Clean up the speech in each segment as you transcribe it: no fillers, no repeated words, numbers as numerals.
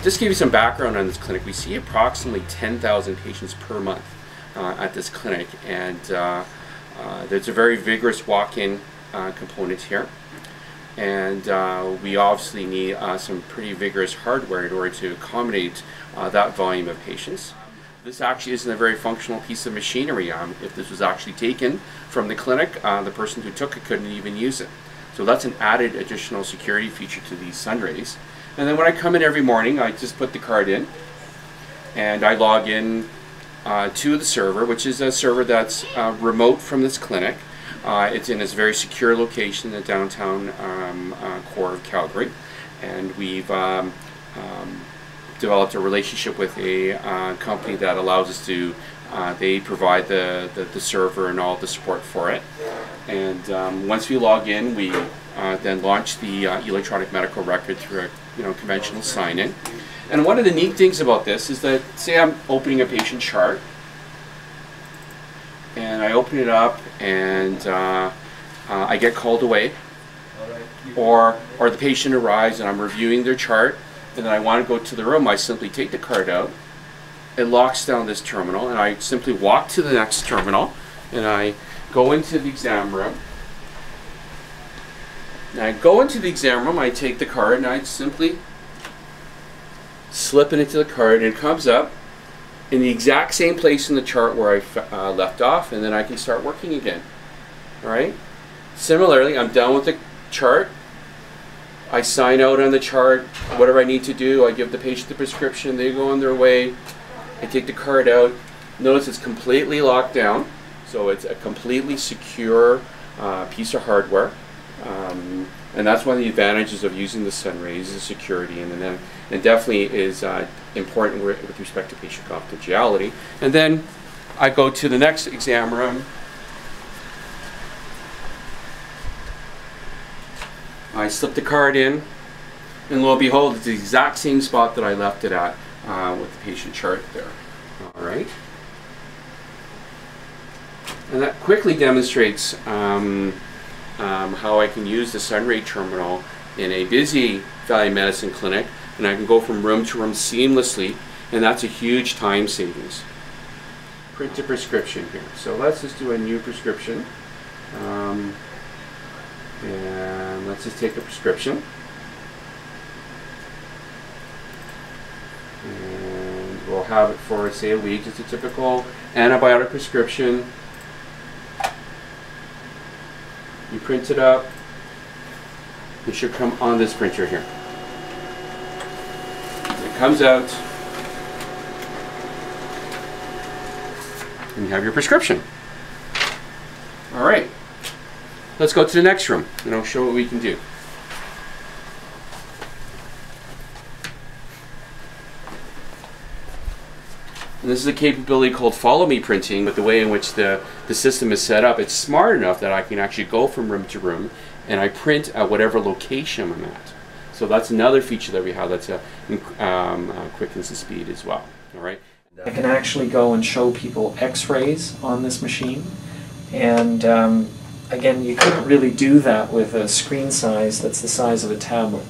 Just to give you some background on this clinic, we see approximately 10,000 patients per month at this clinic, and there's a very vigorous walk-in component here, and we obviously need some pretty vigorous hardware in order to accommodate that volume of patients. This actually isn't a very functional piece of machinery. If this was actually taken from the clinic, the person who took it couldn't even use it. So that's an added additional security feature to these Sunrays. And then when I come in every morning, I just put the card in and I log in to the server, which is a server that's remote from this clinic. It's in this very secure location in the downtown core of Calgary, and we've developed a relationship with a company that allows us to, they provide the server and all the support for it. And once we log in, we then launch the electronic medical record through a conventional sign-in. And one of the neat things about this is that, say I'm opening a patient chart, and I open it up and I get called away, or the patient arrives and I'm reviewing their chart, and then I want to go to the room, I simply take the card out, it locks down this terminal, and I simply walk to the next terminal, and I go into the exam room. And I go into the exam room, I take the card, and I simply slip it into the card, and it comes up in the exact same place in the chart where I left off, and then I can start working again. Alright? Similarly, I'm done with the chart. I sign out on the chart, whatever I need to do, I give the patient the prescription, they go on their way, I take the card out. Notice it's completely locked down, so it's a completely secure piece of hardware. And that's one of the advantages of using the Sunrays is security, and then it definitely is important with respect to patient confidentiality. And then I go to the next exam room. I slip the card in, and lo and behold, it's the exact same spot that I left it at with the patient chart there. All right. And that quickly demonstrates how I can use the Sunray terminal in a busy family medicine clinic, and I can go from room to room seamlessly, and that's a huge time savings. Print a prescription here. So let's just do a new prescription. And let's just take a prescription. And we'll have it for, say, a week. It's a typical antibiotic prescription. You print it up. It should come on this printer here. It comes out. And you have your prescription. All right. Let's go to the next room and I'll show what we can do. And this is a capability called follow me printing, but the way in which the system is set up, it's smart enough that I can actually go from room to room and I print at whatever location I'm at. So that's another feature that we have that's quickens the speed as well. All right. I can actually go and show people x-rays on this machine, and again, you couldn't really do that with a screen size that's the size of a tablet,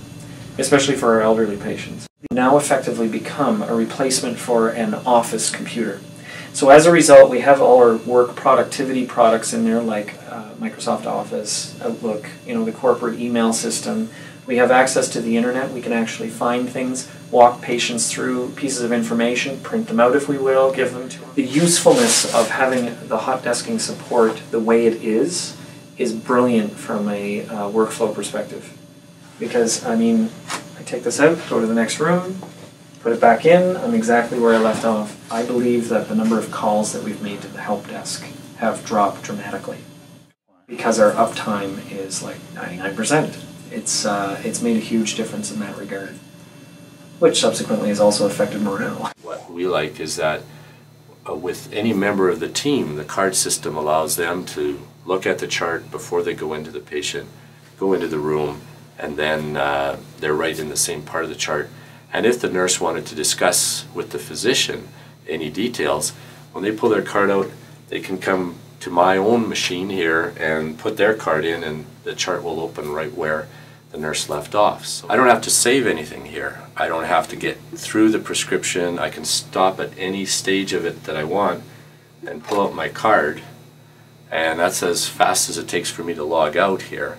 especially for our elderly patients. They now effectively become a replacement for an office computer. So as a result, we have all our work productivity products in there, like Microsoft Office, Outlook, the corporate email system. We have access to the internet. We can actually find things, walk patients through pieces of information, print them out if we will, give them to them. The usefulness of having the hot desking support the way it is brilliant from a workflow perspective. Because, I mean, I take this out, go to the next room, put it back in, I'm exactly where I left off. I believe that the number of calls that we've made to the help desk have dropped dramatically because our uptime is like 99%. It's made a huge difference in that regard, which subsequently has also affected morale. What we like is that with any member of the team, the card system allows them to look at the chart before they go into the patient, go into the room, and then they're right in the same part of the chart. And if the nurse wanted to discuss with the physician any details, when they pull their card out, they can come to my own machine here and put their card in, and the chart will open right where the nurse left off. So I don't have to save anything here. I don't have to get through the prescription. I can stop at any stage of it that I want and pull out my card, and that's as fast as it takes for me to log out here.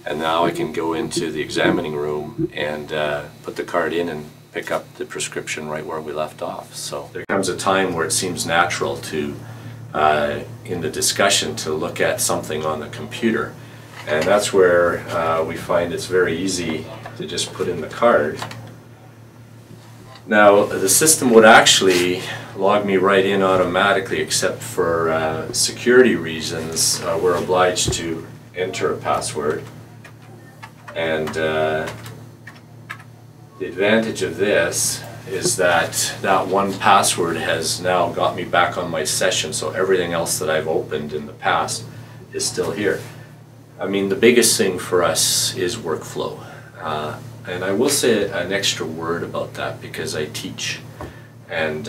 And now I can go into the examining room and put the card in and pick up the prescription right where we left off. So there comes a time where it seems natural to, in the discussion, to look at something on the computer. And that's where we find it's very easy to just put in the card. Now, the system would actually log me right in automatically, except for security reasons. We're obliged to enter a password. And the advantage of this is that that one password has now got me back on my session, so everything else that I've opened in the past is still here. I mean, the biggest thing for us is workflow. And I will say an extra word about that because I teach. And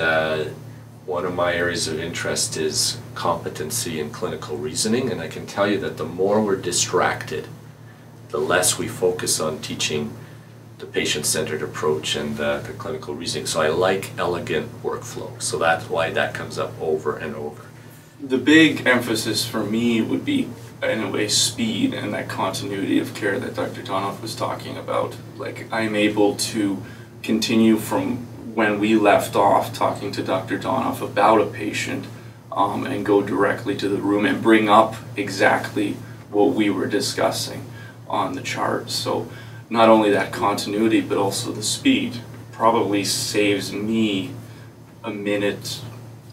one of my areas of interest is competency in clinical reasoning, and I can tell you that the more we're distracted, the less we focus on teaching the patient-centered approach and the clinical reasoning. So I like elegant workflow. So that's why that comes up over and over. The big emphasis for me would be, in a way, speed and that continuity of care that Dr. Donoff was talking about. Like, I'm able to continue from when we left off talking to Dr. Donoff about a patient and go directly to the room and bring up exactly what we were discussing on the chart. So not only that continuity, but also the speed probably saves me a minute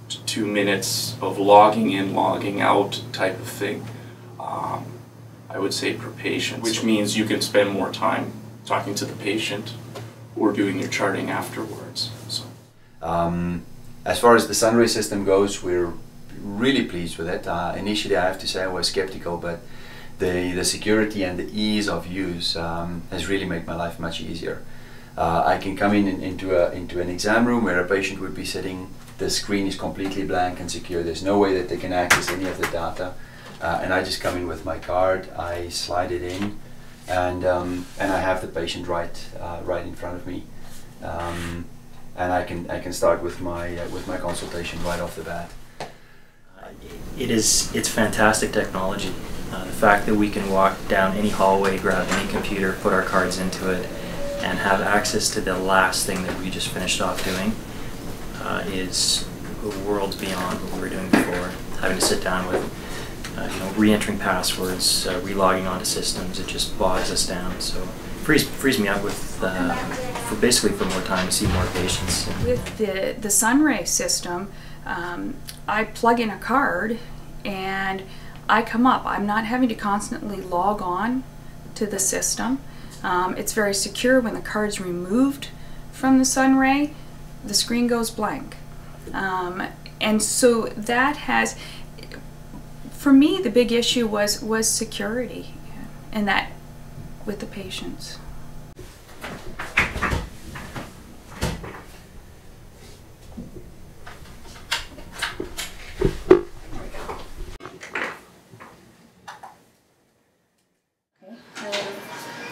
to 2 minutes of logging in, logging out type of thing. I would say per patient, which means you can spend more time talking to the patient or doing your charting afterwards. So. As far as the Sunray system goes, we're really pleased with it. Initially, I have to say I was skeptical, but the security and the ease of use has really made my life much easier. I can come into an exam room where a patient would be sitting. The screen is completely blank and secure. There's no way that they can access any of the data. And I just come in with my card, I slide it in, and I have the patient right in front of me, and I can start with my consultation right off the bat. It's fantastic technology. The fact that we can walk down any hallway, grab any computer, put our cards into it, and have access to the last thing that we just finished off doing is worlds beyond what we were doing before. Having to sit down with re-entering passwords, re-logging onto systems, it just bogs us down. So frees me up with for more time to see more patients. With the Sunray system, I plug in a card and I come up. I'm not having to constantly log on to the system. It's very secure. When the card's removed from the Sunray, the screen goes blank. And so that has, for me, the big issue was security, and that with the patients.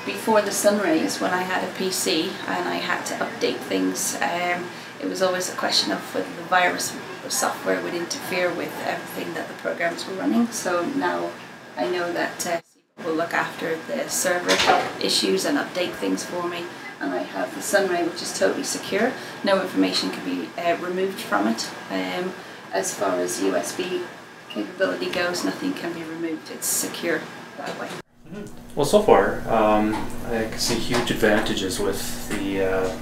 Before the Sunrays, when I had a PC and I had to update things, it was always a question of whether the virus or software would interfere with everything that the programs were running. So now I know that will look after the server issues and update things for me, and I have the Sunray, which is totally secure. No information can be removed from it. As far as USB capability goes, nothing can be removed. It's secure that way. Well, so far, I can see huge advantages with the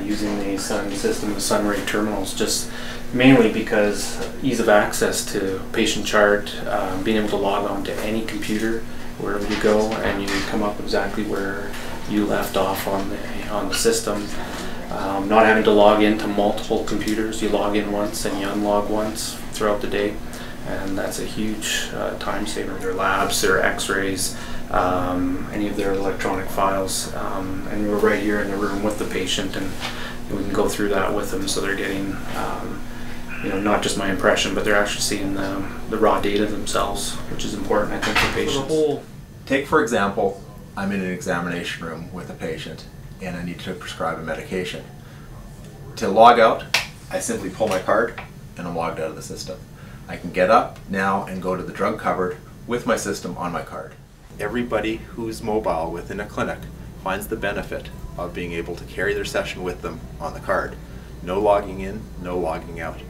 using the Sun system, the Sunray terminals, just mainly because ease of access to patient chart, being able to log on to any computer wherever you go, and you come up exactly where you left off on the system. Not having to log into multiple computers, you log in once and you unlog once throughout the day. And that's a huge time saver. Their labs, their x-rays, any of their electronic files. And we're right here in the room with the patient, and we can go through that with them, so they're getting not just my impression, but they're actually seeing the raw data themselves, which is important, I think, for patients. Take, for example, I'm in an examination room with a patient and I need to prescribe a medication. To log out, I simply pull my card and I'm logged out of the system. I can get up now and go to the drug cupboard with my system on my card. Everybody who's mobile within a clinic finds the benefit of being able to carry their session with them on the card. No logging in, no logging out.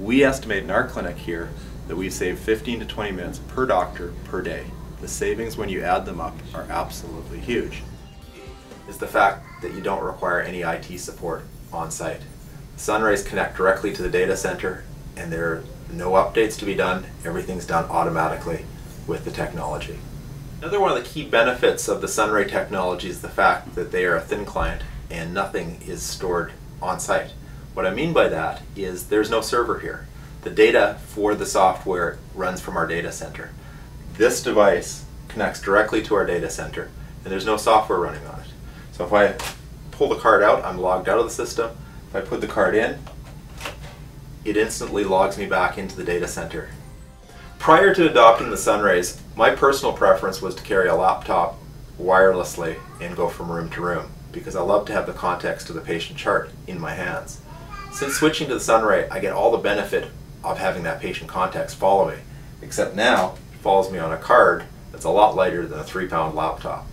We estimate in our clinic here that we've saved 15 to 20 minutes per doctor per day. The savings when you add them up are absolutely huge. Is the fact that you don't require any IT support on site. Sunrays connect directly to the data center and there are no updates to be done. Everything's done automatically with the technology. Another one of the key benefits of the Sunray technology is the fact that they are a thin client and nothing is stored on site. What I mean by that is there's no server here. The data for the software runs from our data center. This device connects directly to our data center and there's no software running on it. So if I pull the card out, I'm logged out of the system. If I put the card in, it instantly logs me back into the data center. Prior to adopting the Sunrays, my personal preference was to carry a laptop wirelessly and go from room to room because I love to have the context of the patient chart in my hands. Since switching to the Sunray, I get all the benefit of having that patient context follow me, except now it follows me on a card that's a lot lighter than a 3-pound laptop.